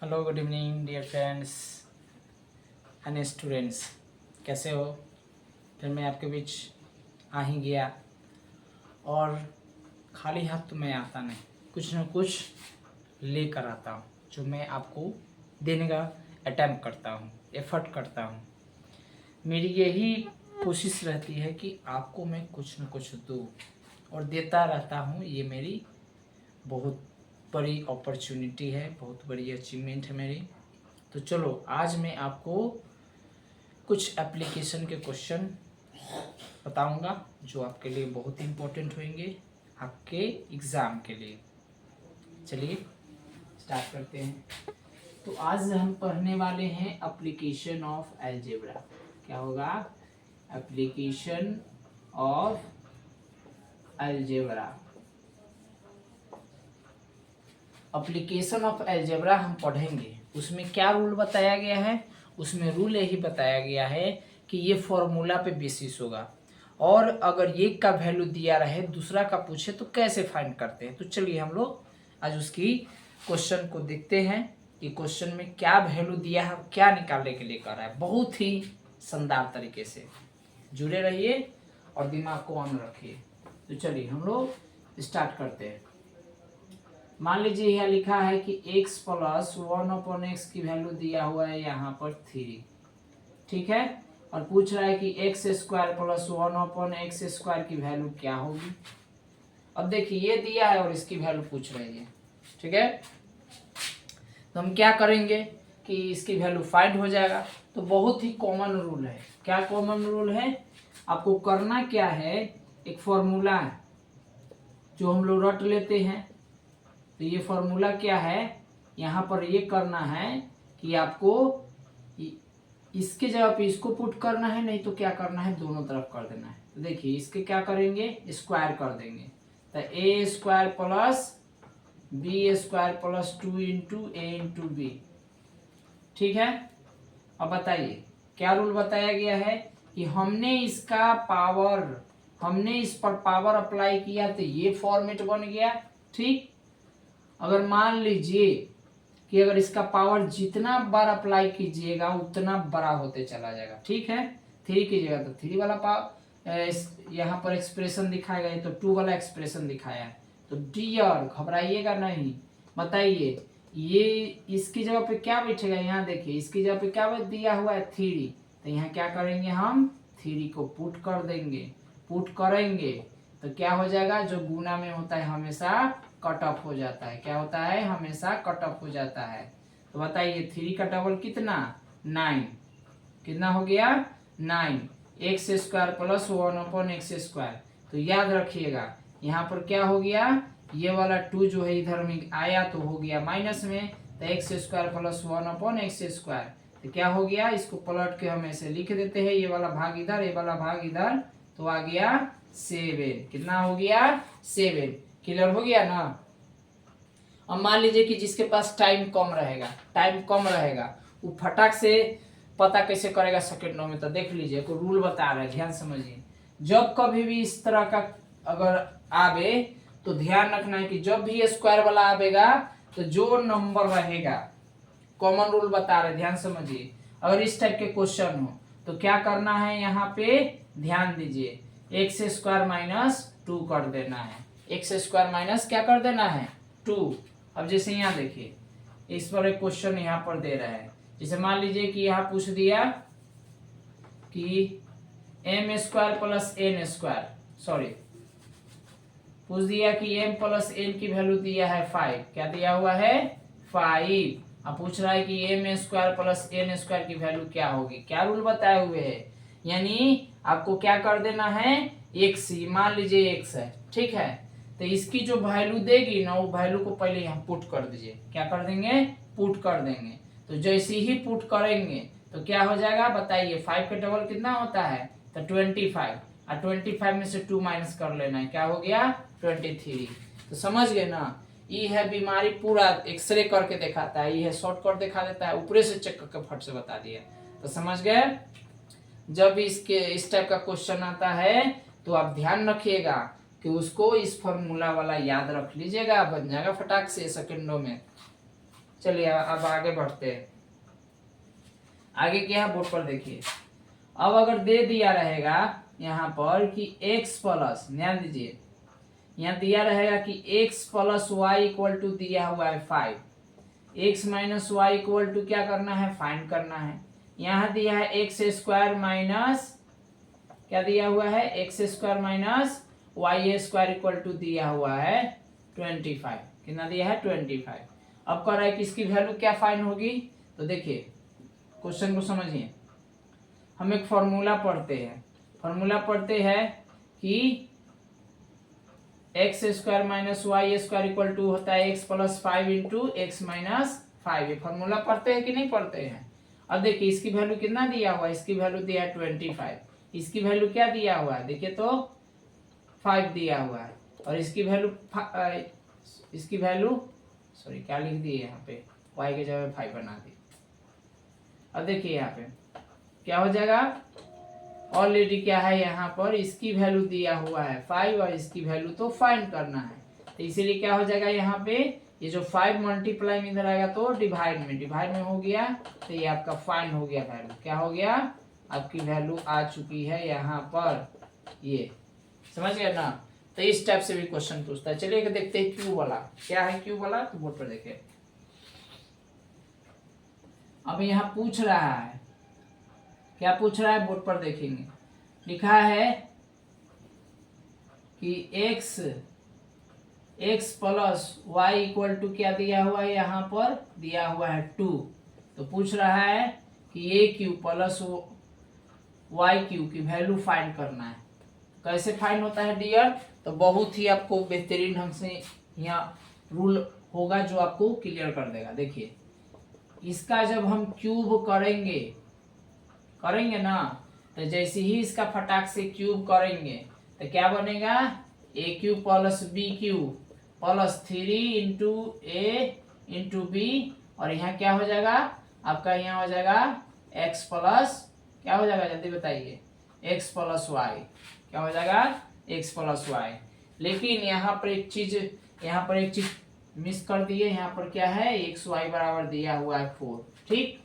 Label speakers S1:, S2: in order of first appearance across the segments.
S1: Hello good evening dear friends and students, कैसे हो। फिर मैं आपके बीच आ ही गया और खाली हाथ तो मैं आता नहीं, कुछ न कुछ लेकर आता हूँ जो मैं आपको देने का अटेम्प्ट करता हूँ, एफर्ट करता हूँ। मेरी यही कोशिश रहती है कि आपको मैं कुछ न कुछ दूँ और देता रहता हूँ। ये मेरी बहुत बड़ी अपॉर्चुनिटी है, बहुत बड़ी अचीवमेंट है मेरी। तो चलो आज मैं आपको कुछ एप्लीकेशन के क्वेश्चन बताऊंगा जो आपके लिए बहुत इम्पोर्टेंट होंगे आपके एग्ज़ाम के लिए। चलिए स्टार्ट करते हैं। तो आज हम पढ़ने वाले हैं एप्लीकेशन ऑफ अलजेब्रा। क्या होगा? Application of algebra. Application of algebra हम पढ़ेंगे। उसमें क्या रूल बताया गया है? उसमें रूल यही बताया गया है कि ये फॉर्मूला पे बेसिस होगा और अगर ये का वैल्यू दिया रहे दूसरा का पूछे तो कैसे फाइंड करते हैं। तो चलिए हम लोग आज उसकी क्वेश्चन को देखते हैं कि क्वेश्चन में क्या वैल्यू दिया है, क्या निकालने के लिए कर रहा है। बहुत ही शानदार तरीके से जुड़े रहिए और दिमाग को ऑन रखिए। तो चलिए हम लोग स्टार्ट करते हैं। मान लीजिए यहाँ लिखा है कि x प्लस 1/x की वैल्यू दिया हुआ है यहाँ पर 3, ठीक है। और पूछ रहा है कि एक्स स्क्वायर प्लस 1/x² की वैल्यू क्या होगी। अब देखिए ये दिया है और इसकी वैल्यू पूछ रही है, ठीक है। तो हम क्या करेंगे कि इसकी वैल्यू फाइंड हो जाएगा। तो बहुत ही कॉमन रूल है। क्या कॉमन रूल है? आपको करना क्या है, एक फॉर्मूला है जो हम लोग रट लेते हैं। तो ये फॉर्मूला क्या है, यहाँ पर ये करना है कि आपको इसके जगह पे इसको पुट करना है, नहीं तो क्या करना है, दोनों तरफ कर देना है। तो देखिए इसके क्या करेंगे, स्क्वायर कर देंगे। तो A square plus B square plus 2 into A into B, ठीक है। अब बताइए क्या रूल बताया गया है कि हमने इस पर पावर अप्लाई किया तो ये फॉर्मेट बन गया, ठीक। अगर मान लीजिए कि अगर इसका पावर जितना बार अप्लाई कीजिएगा उतना बड़ा होते चला जाएगा, ठीक है। 3 कीजिएगा तो 3 वाला पावर यहाँ पर एक्सप्रेशन दिखाएगा, ये तो 2 वाला एक्सप्रेशन दिखाया है। तो डियर घबराइएगा नहीं, बताइए ये इसकी जगह पे क्या बैठेगा। यहाँ देखिए इसकी जगह पे क्या दिया हुआ है 3, तो यहाँ क्या करेंगे, हम 3 को पुट कर देंगे। पुट करेंगे तो क्या हो जाएगा, जो गुना में होता है हमेशा कट ऑफ हो जाता है। क्या होता है, हमेशा कट ऑफ हो जाता है। तो बताइए 3 का डबल कितना, 9। कितना हो गया, 9। X square plus 1/x²। तो याद रखिएगा यहाँ पर क्या हो गया, ये वाला 2 जो है इधर में आया तो हो गया माइनस में। तो एक्स स्क्वायर प्लस 1/x²। तो क्या हो गया, इसको पलट के हम ऐसे लिख देते हैं, ये वाला भाग इधर, ये वाला भाग इधर, तो आ गया 7। कितना हो गया, 7। क्लियर हो गया ना। अब मान लीजिए कि जिसके पास टाइम कम रहेगा वो फटाक से पता कैसे करेगा सेकंडों में। तो देख लीजिए कोई रूल बता रहा है, ध्यान समझिए। जब कभी भी इस तरह का अगर आवे तो ध्यान रखना है कि जब भी स्क्वायर वाला आवेगा तो जो नंबर रहेगा, कॉमन रूल बता रहे, ध्यान समझिए। अगर इस टाइप के क्वेश्चन हो तो क्या करना है, यहाँ पे ध्यान दीजिए, x² माइनस 2 कर देना है। x² माइनस क्या कर देना है, 2। अब जैसे यहाँ देखिए इस पर एक क्वेश्चन यहाँ पर दे रहा है, जैसे मान लीजिए कि यहाँ पूछ दिया कि m² प्लस n², सॉरी पूछ दिया कि m प्लस n की वैल्यू दिया है 5। क्या दिया हुआ है, 5। अब पूछ रहा है कि m² प्लस n² की वैल्यू क्या होगी। क्या रूल बताए हुए है, यानी आपको क्या कर देना है, x, मान लीजिए x है, ठीक है। तो इसकी जो वैल्यू देगी ना वो वैल्यू को पहले यहाँ पुट कर दीजिए। क्या कर देंगे, पुट कर देंगे। तो जैसे ही पुट करेंगे तो क्या हो जाएगा, बताइए 5 का डबल कितना होता है, तो 25। और 25 में से 2 माइनस कर लेना है, क्या हो गया, 23। तो समझ गए ना। ये है बीमारी, पूरा एक्सरे करके दिखाता है, ये है शॉर्टकट दिखा देता है, ऊपरे से चेक करके फट से बता दिया। तो समझ गए। जब इसके इस टाइप का क्वेश्चन आता है तो आप ध्यान रखिएगा कि उसको इस फॉर्मूला वाला याद रख लीजिएगा, बन जाएगा फटाक से सेकंडों में। चलिए अब आगे बढ़ते हैं। आगे क्या है बोर्ड पर देखिए। अब अगर दे दिया रहेगा यहाँ पर कि x प्लस, ध्यान दीजिए, यहाँ दिया रहेगा कि x plus Y equal to दिया हुआ है 5, x minus Y equal to क्या करना है, फाइंड करना है। यहाँ दिया है एक्स स्क्वायर माइनस, क्या दिया हुआ है, X square minus Y square equal to दिया हुआ है 25। कितना दिया है, 25। अब कह रहा है कि इसकी वैल्यू क्या फाइंड होगी। तो देखिए क्वेश्चन को समझिए। हम एक फॉर्मूला पढ़ते हैं, फॉर्मूला पढ़ते हैं कि X square minus Y square equal to होता है x plus 5 into X minus 5। ये फॉर्मूला पढ़ते हैं कि नहीं पढ़ते हैं। अब देखिए इसकी वैल्यू कितना दिया हुआ है, इसकी वैल्यू दिया है 25, इसकी वैल्यू क्या दिया हुआ है, देखिए तो 5 दिया हुआ है, और इसकी वैल्यू सॉरी क्या लिख दिए यहाँ पे, y के जगह 5 बना दी। अब देखिए यहाँ पे क्या हो जाएगा, ऑलरेडी क्या है यहाँ पर इसकी वैल्यू दिया हुआ है 5 और इसकी वैल्यू तो फाइंड करना है, तो इसीलिए क्या हो जाएगा यहाँ पे ये जो 5 मल्टीप्लाई में इधर आएगा तो डिवाइड में हो गया, तो ये आपका फाइंड हो गया वैल्यू, क्या हो गया, आपकी वैल्यू आ चुकी है यहाँ पर। ये समझ गए ना। तो इस टाइप से भी क्वेश्चन पूछता है। चलिए देखते हैं क्यू वाला क्या है। क्यू वाला तो बोर्ड पर देखे। अब यहाँ पूछ रहा है, क्या पूछ रहा है बोर्ड पर देखेंगे। लिखा है कि x plus Y equal to क्या दिया हुआ है, यहाँ पर दिया हुआ है 2। तो पूछ रहा है कि ए क्यू प्लस वाई क्यू की वैल्यू फाइंड करना है। कैसे फाइंड होता है डियर, तो बहुत ही आपको बेहतरीन ढंग से यहाँ रूल होगा जो आपको क्लियर कर देगा। देखिए इसका जब हम क्यूब करेंगे ना, तो जैसे ही इसका फटाक से क्यूब करेंगे तो क्या बनेगा, a cube plus b cube plus 3 into A into b, और यहाँ क्या हो जाएगा आपका, यहाँ हो जाएगा x प्लस क्या हो जाएगा जल्दी बताइए, x प्लस वाई, क्या हो जाएगा x प्लस वाई। लेकिन यहाँ पर एक चीज मिस कर दिए, यहाँ पर क्या है एक्स वाई बराबर दिया हुआ है 4, ठीक,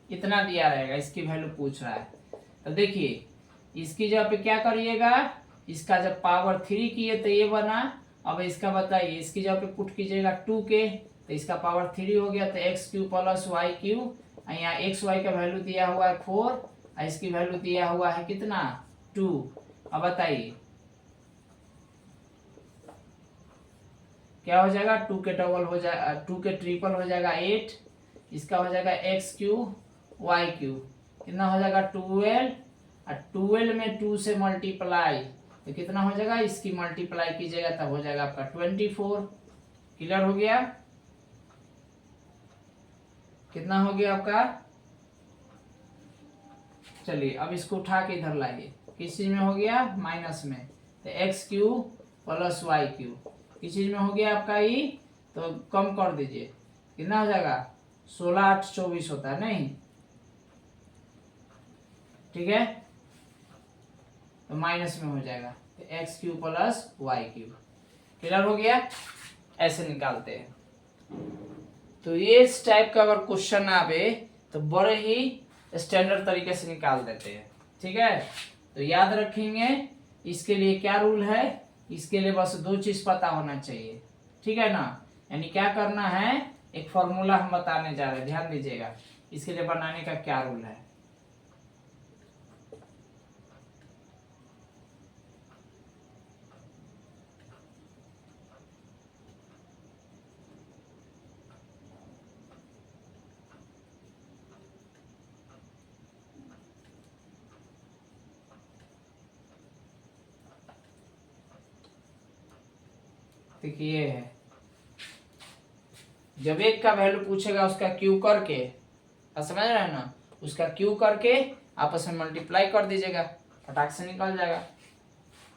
S1: इतना दिया रहेगा, इसकी वैल्यू पूछ रहा है। तो देखिए इसकी जगह पे क्या करिएगा, इसका जब पावर 3 किए तो ये बना, अब इसका बताइए इसकी जगह पे पुट कीजिएगा 2 के, तो इसका पावर 3 हो गया, तो X cube plus Y cube, यहाँ एक्स वाई का वैल्यू दिया हुआ है 4 और इसकी वैल्यू दिया हुआ है कितना 2। अब बताइए क्या हो जाएगा, 2 के डबल हो जाएगा, 2 के ट्रिपल हो जाएगा 8, इसका हो जाएगा एक्स क्यू वाई क्यू, कितना हो जाएगा 12, और 12 में 2 से मल्टीप्लाई तो कितना हो जाएगा, इसकी मल्टीप्लाई कीजिएगा तब हो जाएगा आपका 24। क्लियर हो गया, कितना हो गया आपका। चलिए अब इसको उठा के इधर लाइए, किस चीज में हो गया, माइनस में, तो X cube plus Y cube किस चीज में हो गया आपका ई, तो कम कर दीजिए, कितना हो जाएगा 16 8 24 होता है नहीं, ठीक है, तो माइनस में हो जाएगा, तो X cube plus Y cube. Clear हो गया, ऐसे निकालते हैं। तो ये इस टाइप का अगर क्वेश्चन आवे तो बड़े ही स्टैंडर्ड तरीके से निकाल देते हैं, ठीक है। तो याद रखेंगे इसके लिए क्या रूल है, इसके लिए बस 2 चीज पता होना चाहिए, ठीक है ना। यानी क्या करना है, एक फॉर्मूला हम बताने जा रहे हैं, ध्यान दीजिएगा इसके लिए बनाने का क्या रूल है। देखिए है, जब एक का वैल्यू पूछेगा उसका क्यू करके, आप समझ रहे हैं ना, उसका क्यू करके आपस में मल्टीप्लाई कर दीजिएगा, फटाक से निकल जाएगा,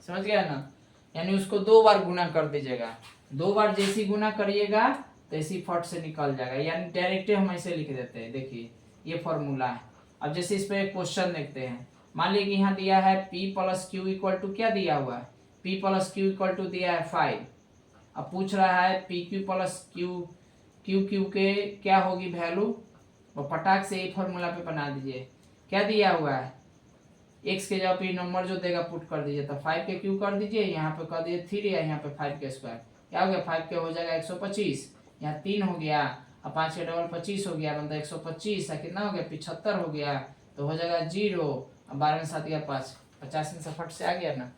S1: समझ गया ना। यानी उसको 2 बार गुना कर दीजिएगा, 2 बार जैसी गुना करिएगा तैसी फट से निकल जाएगा। यानी डायरेक्ट हम ऐसे लिख देते हैं, देखिए ये फॉर्मूला है। अब जैसे इस पर एक क्वेश्चन देखते हैं, मान लीजिए कि यहाँ दिया है p plus Q equal to क्या दिया हुआ है, p plus Q equal to दिया है 5। अब पूछ रहा है P Q plus Q Q Q के क्या होगी वैल्यू, वो फटाक से एक फॉर्मूला पे बना दीजिए। क्या दिया हुआ है, एक्स के जगह पे नंबर जो देगा पुट कर दीजिए, तो 5 के क्यू कर दीजिए, यहाँ पे कर दीजिए 3 है, यहाँ पे 5 के स्क्वायर क्या हो गया, 5 के हो जाएगा 125, यहाँ 3 हो गया, और 5 के डबल 25 हो गया, मतलब 125, कितना हो गया 75 हो गया, तो हो जाएगा 0, और 12 में 7 गया 5, 50 में से फट से आ गया ना।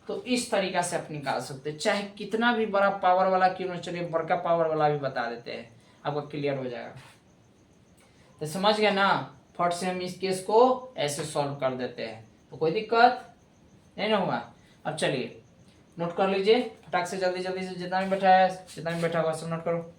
S1: तो इस तरीका से आप निकाल सकते हैं, चाहे कितना भी बड़ा पावर वाला क्यों ना, चलिए बड़का पावर वाला भी बता देते हैं, आपको क्लियर हो जाएगा। तो समझ गया ना, फट से हम इस केस को ऐसे सॉल्व कर देते हैं, तो कोई दिक्कत नहीं ना हुआ। अब चलिए नोट कर लीजिए फटाक से, जल्दी जल्दी से, जितना भी बैठा है, जितना भी बैठा हुआ सब नोट करो।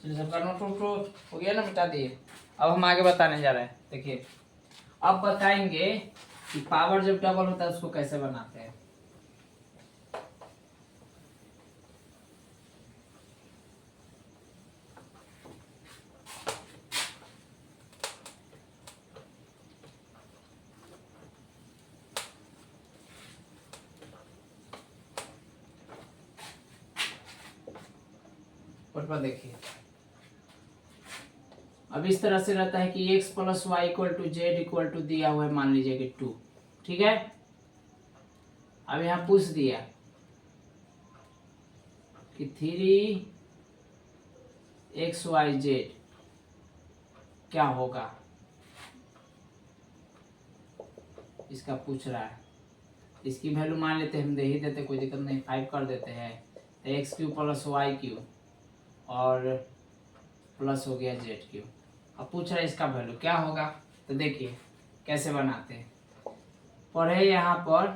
S1: चलिए सबका नोट हो गया ना, मिटा दिए। अब हम आगे बताने जा रहे हैं, देखिए अब बताएंगे कि पावर जब डबल होता है उसको कैसे बनाते हैं। पर देखिए अब इस तरह से रहता है कि x plus Y equal to Z equal to दिया हुआ है, मान लीजिए कि 2, ठीक है। अब यहाँ पूछ दिया कि 3xyz क्या होगा, इसका पूछ रहा है। इसकी वैल्यू मान लेते हैं, हम दे ही देते, कोई दिक्कत नहीं, 5 कर देते हैं, तो X cube plus Y cube और प्लस हो गया जेड क्यू। अब पूछ रहा है इसका वैल्यू क्या होगा, तो देखिए कैसे बनाते हैं। पढ़े यहाँ पर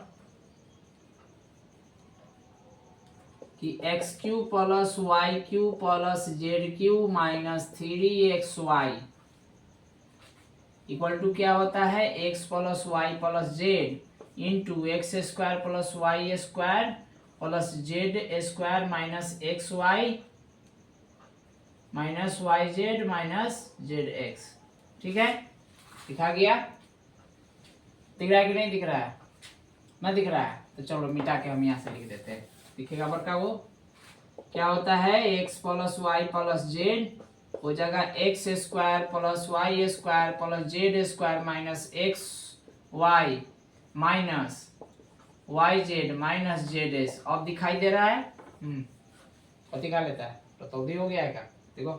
S1: कि x cube plus Y cube plus z cube minus 3xy equal to क्या होता है, x plus y plus z into x square plus y square plus z square minus x y minus y z minus z x, ठीक है। दिखा गया, दिख रहा है कि नहीं दिख रहा है, ना दिख रहा है, तो चलो मिटा के हम यहाँ से लिख देते हैं, दिखेगा बड़का। वो क्या होता है, x plus y plus z हो जाएगा x square plus y square plus z square minus x y minus y z minus z s. अब दिखाई दे रहा है, और दिखा लेता है तो हो गया है क्या, देखो।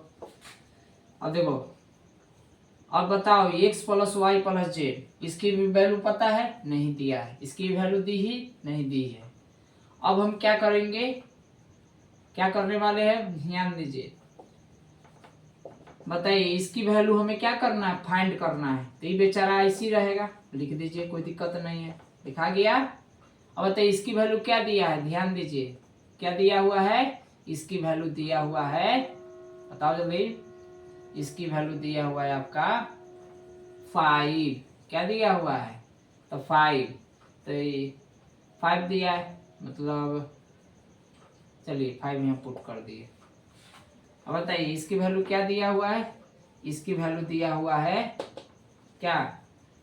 S1: अब देखो, अब बताओ x plus y plus z, इसकी भी वैल्यू पता है, नहीं दिया है, इसकी वैल्यू दी ही नहीं दी है। अब हम क्या करेंगे, क्या करने वाले हैं, ध्यान दीजिए, बताइए इसकी वैल्यू हमें क्या करना है, फाइंड करना है, तो ये बेचारा ऐसी रहेगा, लिख दीजिए, कोई दिक्कत नहीं है, लिखा गया। अब बताइए इसकी वैल्यू क्या दिया है, ध्यान दीजिए क्या दिया हुआ है, इसकी वैल्यू दिया हुआ है, बताओ जल्दी, इसकी वैल्यू दिया हुआ है आपका 5, क्या दिया हुआ है, तो 5, तो 5 दिया है, मतलब चलिए 5 यहाँ पुट कर दिए। अब बताइए इसकी वैल्यू क्या दिया हुआ है, इसकी वैल्यू दिया हुआ है क्या,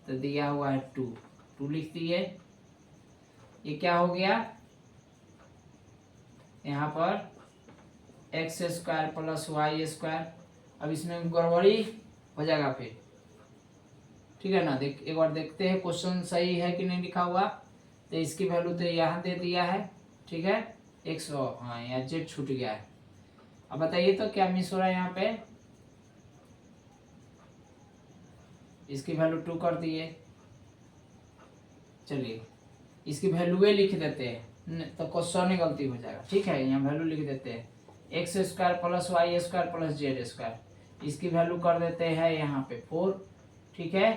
S1: तो दिया हुआ है 2 लिख दिए। ये क्या हो गया, यहाँ पर x square plus y square, अब इसमें गड़बड़ी हो जाएगा फिर, ठीक है ना। देख एक बार देखते हैं क्वेश्चन सही है कि नहीं लिखा हुआ, तो इसकी वैल्यू तो यहाँ दे दिया है, ठीक है, एक्स, हाँ यहाँ जेड छूट गया है। अब बताइए तो क्या मिस हो रहा है यहाँ पे, इसकी वैल्यू 2 कर दिए, चलिए इसकी वैल्यू लिख देते हैं, तो क्वेश्चन में गलती हो जाएगा, ठीक है, यहाँ वैल्यू लिख देते हैं, x square plus y square plus z square, इसकी वैल्यू कर देते हैं यहाँ पे 4, ठीक है।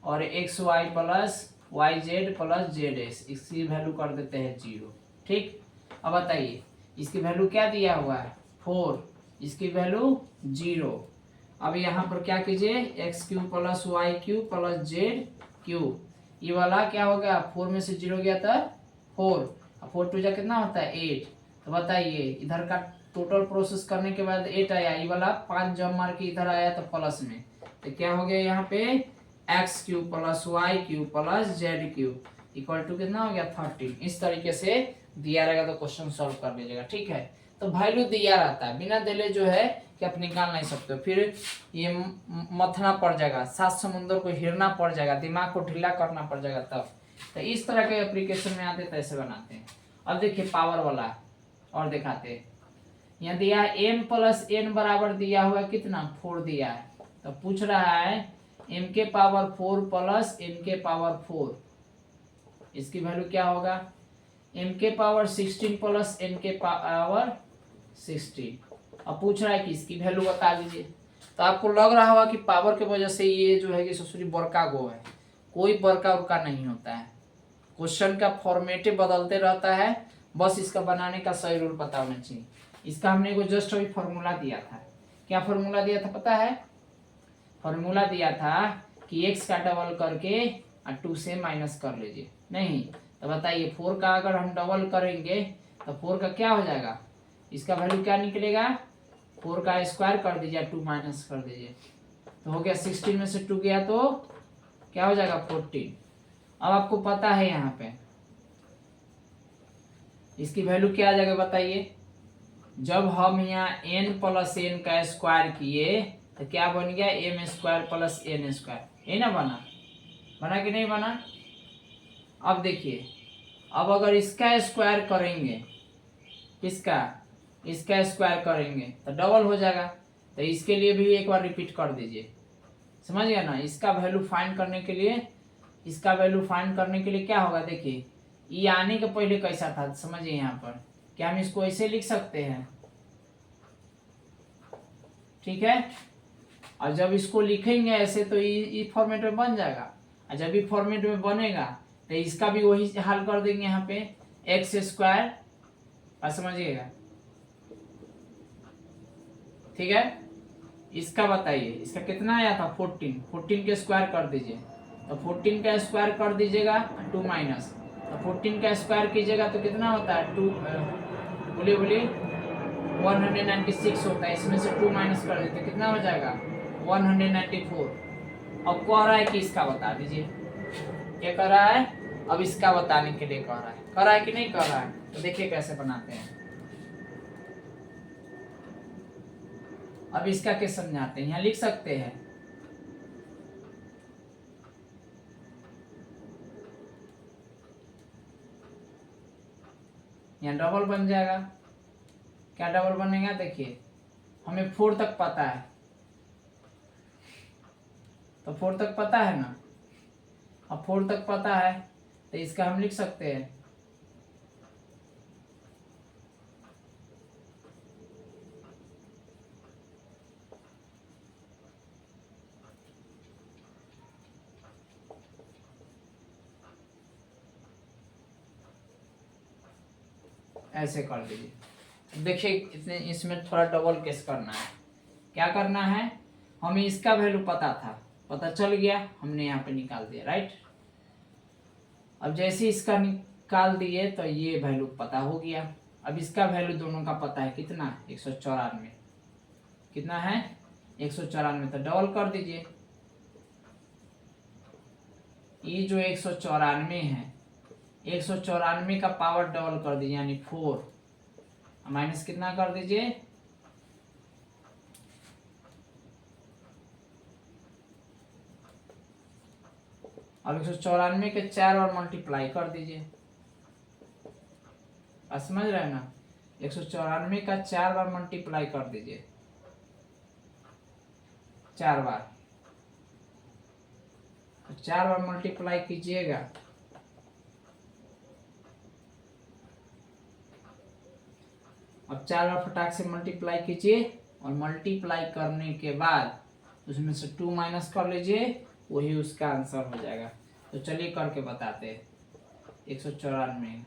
S1: और x y plus y z plus z x, इसकी वैल्यू कर देते हैं 0, ठीक। अब बताइए इसकी वैल्यू क्या दिया हुआ है 4, इसकी वैल्यू 0। अब यहाँ पर क्या कीजिए x cube plus Y cube plus z cube, ये वाला क्या हो गया 4 में से 0 गया था 4, 4 टू जा कितना होता है 8। तो बताइए इधर का टोटल प्रोसेस करने के बाद 8 आया, ये वाला 5 जब मार के इधर आया तो प्लस में, तो क्या हो गया यहाँ पे x cube plus Y cube plus z cube equal to कितना हो गया 13। इस तरीके से दिया रहेगा तो क्वेश्चन सॉल्व कर लीजिएगा, ठीक है। तो वैल्यू दिया रहता है, बिना दिले जो है कि आप निकाल नहीं सकते हो, फिर ये मथना पड़ जाएगा, 7 समुंदर को हिरना पड़ जाएगा, दिमाग को ढीला करना पड़ जाएगा तब। तो इस तरह के एप्लीकेशन में आते तो ऐसे बनाते हैं। अब देखिए पावर वाला और दिखाते हैं। यहाँ दिया है m प्लस n बराबर दिया हुआ कितना 4 दिया है, तो पूछ रहा है m के पावर 4 प्लस n के पावर 4, इसकी वैल्यू क्या होगा m के पावर 16 प्लस n के पावर 16। अब पूछ रहा है कि इसकी वैल्यू बता दीजिए। तो आपको लग रहा होगा कि पावर के वजह से ये जो है कि ससुरी बड़का गो है, कोई बड़का उड़का नहीं होता है, क्वेश्चन का फॉर्मेटे बदलते रहता है, बस इसका बनाने का सही रूल पता होना चाहिए। इसका हमने को जस्ट अभी फॉर्मूला दिया था, क्या फॉर्मूला दिया था पता है, फॉर्मूला दिया था कि x का डबल करके 2 से माइनस कर लीजिए, नहीं तो बताइए 4 का अगर हम डबल करेंगे तो 4 का क्या हो जाएगा, इसका वैल्यू क्या निकलेगा 4 का स्क्वायर कर दीजिए 2 माइनस कर दीजिए, तो हो गया 16 में से 2 गया तो क्या हो जाएगा 14। अब आपको पता है यहाँ पे इसकी वैल्यू क्या आ जाएगा बताइए, जब हम यहाँ n प्लस n का स्क्वायर किए तो क्या बन गया m square plus n square, ये ना बना, बना कि नहीं बना। अब देखिए अब अगर इसका स्क्वायर करेंगे, किसका, इसका स्क्वायर करेंगे तो डबल हो जाएगा, तो इसके लिए भी एक बार रिपीट कर दीजिए, समझ गया ना। इसका वैल्यू फाइंड करने के लिए, इसका वैल्यू फाइंड करने के लिए क्या होगा, देखिए ये आने के पहले कैसा था समझिए, यहाँ पर क्या हम इसको ऐसे लिख सकते हैं, ठीक है। और जब इसको लिखेंगे ऐसे तो ये फॉर्मेट में बन जाएगा, और जब ये फॉर्मेट में बनेगा तो इसका भी वही हल कर देंगे यहाँ पे एक्स स्क्वायर, समझिएगा, ठीक है। इसका बताइए इसका कितना आया था 14, 14 के स्क्वायर कर दीजिए, तो 14 का स्क्वायर कर दीजिएगा 2 माइनस, तो 14 का स्क्वायर कीजिएगा तो कितना होता है 2, बोलिए बोलिए 196 होता है, इसमें से 2 माइनस कर देते कितना हो जाएगा 194। अब कह रहा है कि इसका बता दीजिए, क्या कर रहा है, अब इसका बताने के लिए कह रहा है कि नहीं कह रहा है, तो देखिए कैसे बनाते हैं। अब इसका क्या समझाते हैं, यहाँ लिख सकते हैं यहाँ डबल बन जाएगा, क्या डबल बनेगा देखिए, हमें 4 तक पता है, तो 4 तक पता है ना, अब 4 तक पता है तो इसका हम लिख सकते हैं ऐसे कर दीजिए। देखिए इतने इसमें थोड़ा डबल केस करना है, क्या करना है, हमें इसका वैल्यू पता था, पता चल गया, हमने यहाँ पे निकाल दिया, राइट। अब जैसे इसका निकाल दिए तो ये वैल्यू पता हो गया, अब इसका वैल्यू दोनों का पता है कितना 194, कितना है 194, तो डबल कर दीजिए, ये जो 194 है 194 का पावर डबल कर दीजिए यानी 4, माइनस कितना कर दीजिए, अब 194 के 4 बार मल्टीप्लाई कर दीजिए, समझ रहे हैं ना, 194 का 4 बार मल्टीप्लाई कर दीजिए, 4 बार, 4 बार मल्टीप्लाई कीजिएगा अब 4 बार फटाक से मल्टीप्लाई कीजिए और मल्टीप्लाई करने के बाद उसमें से 2 माइनस कर लीजिए, वही उसका आंसर हो जाएगा। तो चलिए करके बताते हैं। 194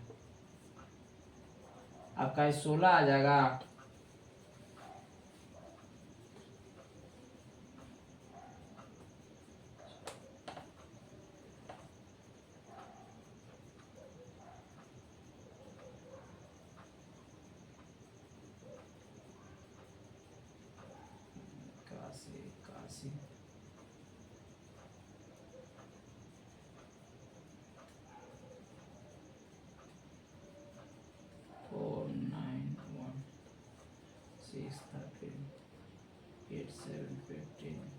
S1: आपका 16 आ जाएगा। काशी 491,613,8715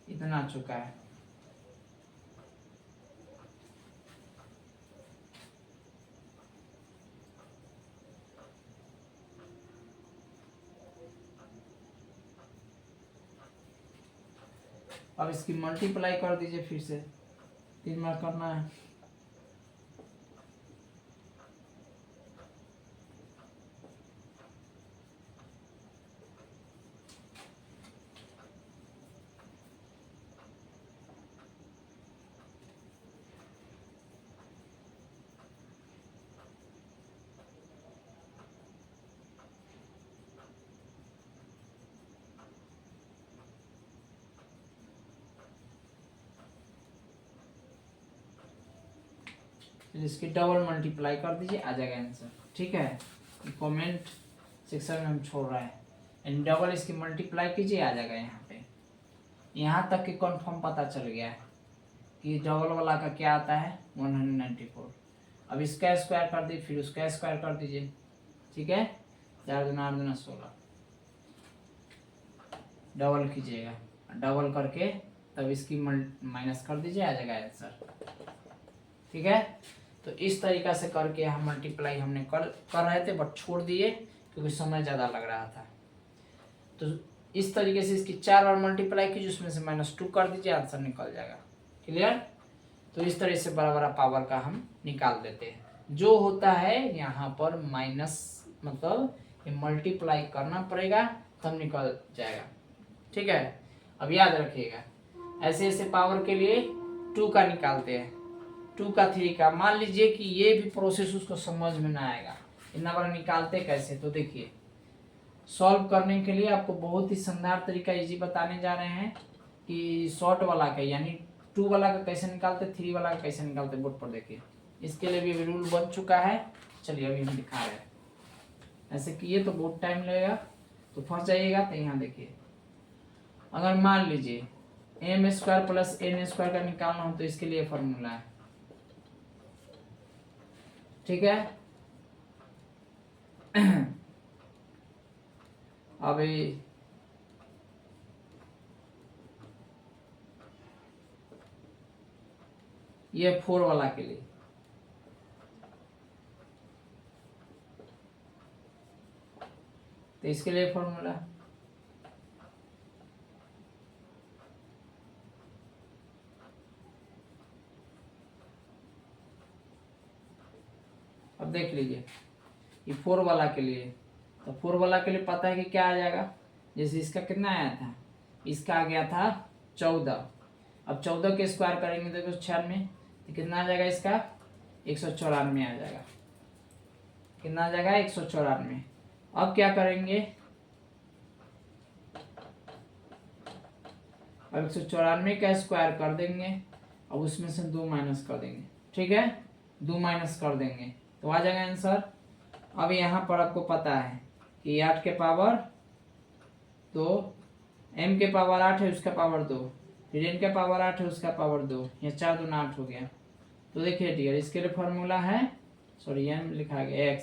S1: इतना चुका है। अब इसकी मल्टीप्लाई कर दीजिए फिर से, 3 बार करना है। इसकी डबल मल्टीप्लाई कर दीजिए, आ जाएगा आंसर। ठीक है, कमेंट सेक्शन में हम छोड़ रहे हैं। एंड डबल इसकी मल्टीप्लाई कीजिए, आ जाएगा यहाँ पे। यहाँ तक कि कंफर्म पता चल गया है कि डबल वाला का क्या आता है, 194। अब इसका स्क्वायर कर दीजिए, फिर उसका स्क्वायर कर दीजिए। ठीक है, 4 दूना 8 दूना 16, डबल कीजिएगा, डबल करके तब इसकी माइनस कर दीजिए, आ जाएगा आंसर। ठीक है, तो इस तरीका से करके हम मल्टीप्लाई हमने कर रहे थे, बट छोड़ दिए क्योंकि समय ज़्यादा लग रहा था। तो इस तरीके से इसकी 4 बार मल्टीप्लाई कीजिए, उसमें से -2 कर दीजिए, आंसर निकल जाएगा। क्लियर? तो इस तरह से बड़ा बड़ा पावर का हम निकाल देते हैं। जो होता है यहाँ पर माइनस, मतलब ये मल्टीप्लाई करना पड़ेगा तब निकल जाएगा। ठीक है, अब याद रखिएगा, ऐसे ऐसे पावर के लिए 2 का निकालते हैं, 2 का 3 का। मान लीजिए कि ये भी प्रोसेस उसको समझ में ना आएगा, इतना बड़ा निकालते कैसे। तो देखिए, सॉल्व करने के लिए आपको बहुत ही शानदार तरीका इजी बताने जा रहे हैं कि शॉर्ट वाला का यानी 2 वाला का कैसे निकालते, 3 वाला का कैसे निकालते, बोर्ड पर देखिए। इसके लिए भी रूल बन चुका है। चलिए अभी हम दिखा रहे हैं। ऐसे किए तो बहुत टाइम लगेगा, तो फंस जाइएगा। तो यहाँ देखिए, अगर मान लीजिए m² + n² का निकालना हो तो इसके लिए फॉर्मूला है। ठीक है, अब ये 4 वाला के लिए, तो इसके लिए फॉर्मूला अब देख लीजिए, ये 4 वाला के लिए, तो 4 वाला के लिए पता है कि क्या आ जाएगा। जैसे इसका कितना आया था, इसका आ गया था 14। अब 14 के स्क्वायर करेंगे तो 96, तो कितना आ जाएगा इसका, 194 आ जाएगा। कितना आ जाएगा, 194। अब क्या करेंगे, अब 194 का स्क्वायर कर देंगे, अब उसमें से 2 माइनस कर देंगे। ठीक है, 2 माइनस कर देंगे तो आ जाएगा आंसर। अब यहाँ पर आपको पता है कि 8 के पावर 2, m के पावर 8 है, उसका पावर 2, फिर n के पावर 8 है, उसका पावर 2, यह 4 दूना 8 हो गया। तो देखिए डियर, इसके लिए फॉर्मूला है, सॉरी m लिखा गया x,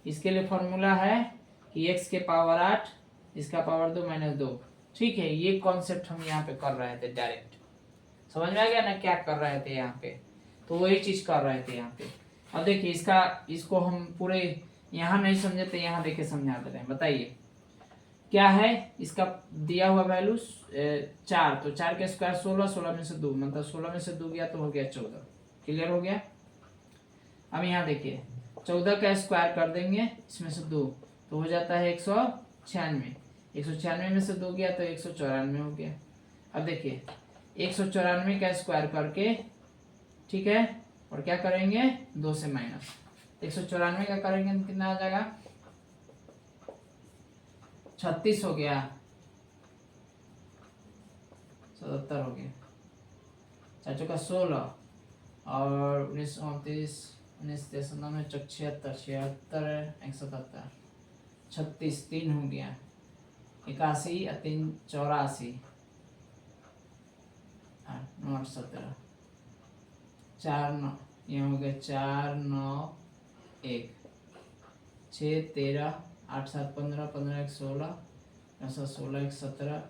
S1: इसके लिए फॉर्मूला है कि x के पावर 8, इसका पावर 2 - 2। ठीक है, ये कॉन्सेप्ट हम यहाँ पे कर रहे थे डायरेक्ट। समझ में आ गया ना क्या कर रहे थे यहाँ पे, तो वही चीज कर रहे थे यहाँ पे। अब देखिए, इसको हम पूरे यहाँ नहीं समझे तो यहाँ देखे समझा दे रहे हैं। बताइए क्या है, इसका दिया हुआ वैल्यू 4, तो 4 के स्क्वायर 16, 16 में से 2, मतलब 16 में से 2 गया तो हो गया 14। क्लियर हो गया। अब यहाँ देखिए 14 का स्क्वायर कर देंगे, इसमें से 2 तो हो जाता है 196। 196 में से 2 गया तो 194 हो गया। अब देखिए 194 का स्क्वायर करके, ठीक है, और क्या करेंगे 2 से माइनस। 194 का करेंगे तो कितना आ जाएगा 36 हो गया, 77 हो गया, 4 का 16 और 19 29 19 93 76 76 177 36 3 हो गया, 81 और 3 84 9 17 4 9 ये हो गया 4 9 1 6 13 8 7 15 15 1 16 16 1 17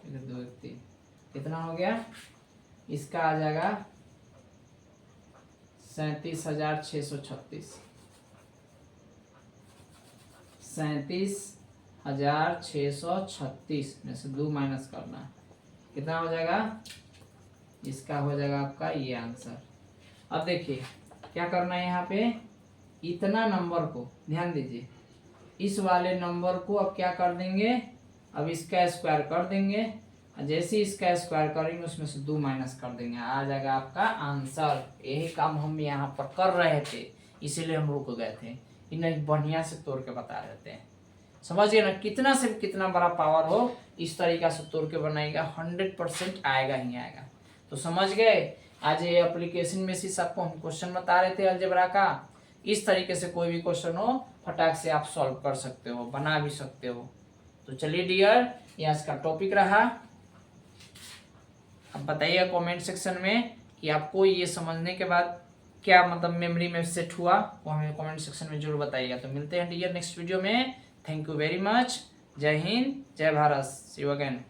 S1: 1 2 1 3 कितना हो गया, इसका आ जाएगा 37,636। 37,636 में से 2 माइनस करना है, कितना हो जाएगा, इसका हो जाएगा आपका ये आंसर। अब देखिए क्या करना है, यहाँ पे इतना नंबर को ध्यान दीजिए, इस वाले नंबर को अब क्या कर देंगे, अब इसका स्क्वायर कर देंगे, जैसे इसका स्क्वायर करेंगे उसमें से 2 माइनस कर देंगे, आ जाएगा आपका आंसर। यही काम हम यहाँ पर कर रहे थे, इसीलिए हम रुक गए थे, इन्हें बढ़िया से तोड़ के बता रहे थे। समझिए ना, कितना से कितना बड़ा पावर हो इस तरीका से तोड़ के बनाएगा 100% आएगा ही आएगा। तो समझ गए, आज ये एप्लीकेशन में से सबको हम क्वेश्चन बता रहे थे अलजेब्रा का। इस तरीके से कोई भी क्वेश्चन हो फटाक से आप सॉल्व कर सकते हो, बना भी सकते हो। तो चलिए डियर, ये आज का टॉपिक रहा। अब बताइए कमेंट सेक्शन में कि आपको ये समझने के बाद क्या मतलब मेमोरी में सेट हुआ, वो हमें कमेंट सेक्शन में जरूर बताइएगा। तो मिलते हैं डियर नेक्स्ट वीडियो में। Thank you very much. जय हिंद, जय भारत, सी यू अगेन।